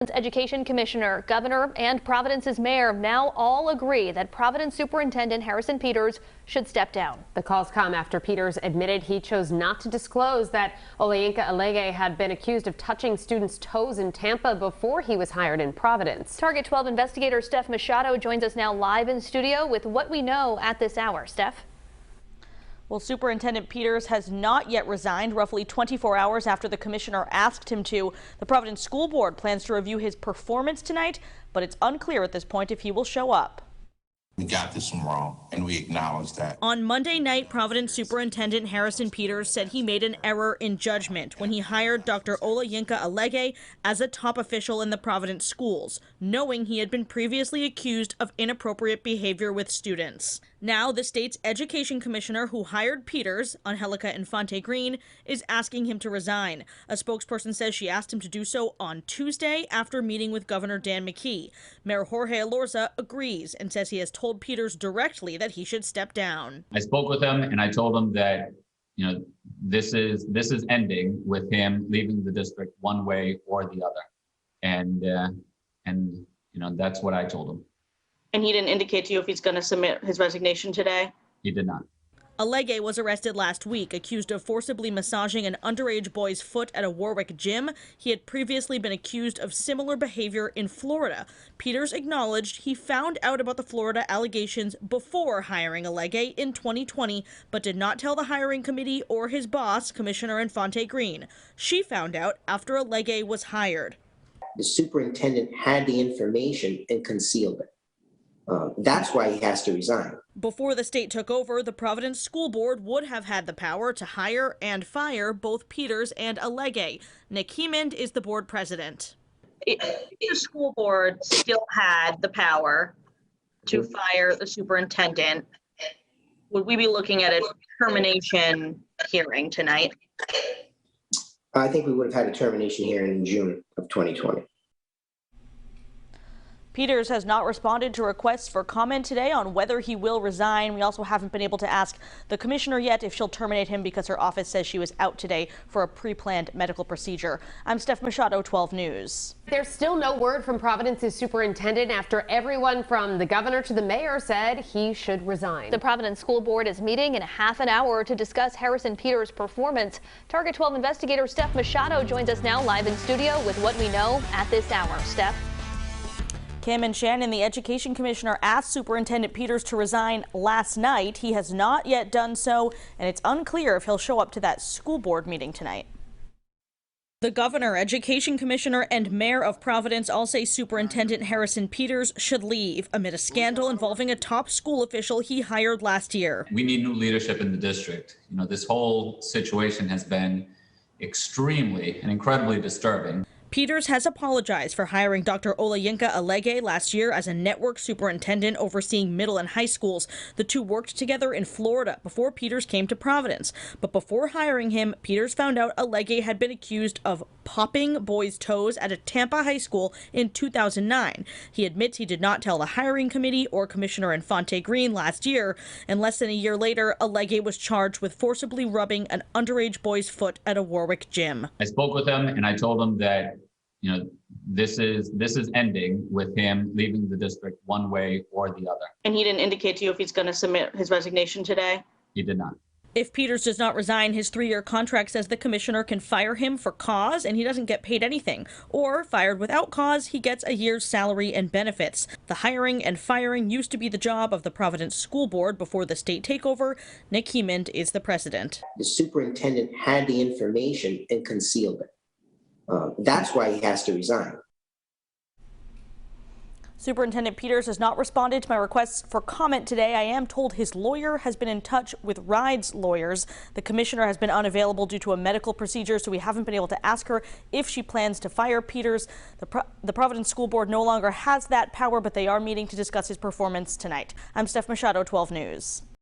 Education Commissioner, Governor, and Providence's mayor now all agree that Providence Superintendent Harrison Peters should step down. The calls come after Peters admitted he chose not to disclose that Olayinka Alege had been accused of touching students' toes in Tampa before he was hired in Providence. Target 12 investigator Steph Machado joins us now live in studio with what we know at this hour. Steph? Well, Superintendent Peters has not yet resigned, roughly 24 hours after the commissioner asked him to. The Providence School Board plans to review his performance tonight, but it's unclear at this point if he will show up. We got this one wrong, and we acknowledge that. On Monday night, Providence Superintendent Harrison Peters said he made an error in judgment when he hired Dr. Olayinka Alege as a top official in the Providence schools, knowing he had been previously accused of inappropriate behavior with students. Now, the state's education commissioner who hired Peters, Angelica Infante Green, is asking him to resign. A spokesperson says she asked him to do so on Tuesday after meeting with Governor Dan McKee. Mayor Jorge Elorza agrees and says he has told Peters directly that he should step down. I spoke with him and I told him that, this is ending with him leaving the district one way or the other. And that's what I told him. And he didn't indicate to you if he's going to submit his resignation today? He did not. Alege was arrested last week, accused of forcibly massaging an underage boy's foot at a Warwick gym. He had previously been accused of similar behavior in Florida. Peters acknowledged he found out about the Florida allegations before hiring Alege in 2020, but did not tell the hiring committee or his boss, Commissioner Infante Green. She found out after Alege was hired. The superintendent had the information and concealed it. That's why he has to resign. Before the state took over, the Providence School Board would have had the power to hire and fire both Peters and Alege. Nick Hemond is the board president. If the school board still had the power to fire the superintendent, would we be looking at a termination hearing tonight? I think we would have had a termination hearing in June of 2020. Peters has not responded to requests for comment today on whether he will resign. We also haven't been able to ask the commissioner yet if she'll terminate him because her office says she was out today for a pre-planned medical procedure. I'm Steph Machado, 12 News. There's still no word from Providence's superintendent after everyone from the governor to the mayor said he should resign. The Providence School Board is meeting in a half an hour to discuss Harrison Peters' performance. Target 12 investigator Steph Machado joins us now live in studio with what we know at this hour. Steph? Kim and Shannon, the education commissioner asked Superintendent Peters to resign last night. He has not yet done so, and it's unclear if he'll show up to that school board meeting tonight. The governor, education commissioner, and mayor of Providence all say Superintendent Harrison Peters should leave amid a scandal involving a top school official he hired last year. We need new leadership in the district. This whole situation has been extremely and incredibly disturbing. Peters has apologized for hiring Dr. Olayinka Alege last year as a network superintendent overseeing middle and high schools. The two worked together in Florida before Peters came to Providence. But before hiring him, Peters found out Alege had been accused of popping boys' toes at a Tampa high school in 2009. He admits he did not tell the hiring committee or Commissioner Infante Green last year. And less than a year later, Alege was charged with forcibly rubbing an underage boy's foot at a Warwick gym. I spoke with him and I told him that this is ending with him leaving the district one way or the other. And he didn't indicate to you if he's going to submit his resignation today? He did not. If Peters does not resign, his 3-year contract says the commissioner can fire him for cause and he doesn't get paid anything. Or, fired without cause, he gets a year's salary and benefits. The hiring and firing used to be the job of the Providence School Board before the state takeover. Nick Hemond is the president. The superintendent had the information and concealed it. That's why he has to resign. Superintendent Peters has not responded to my requests for comment today. I am told his lawyer has been in touch with Ride's lawyers. The commissioner has been unavailable due to a medical procedure, so we haven't been able to ask her if she plans to fire Peters. The Providence School Board no longer has that power, but they are meeting to discuss his performance tonight. I'm Steph Machado, 12 News.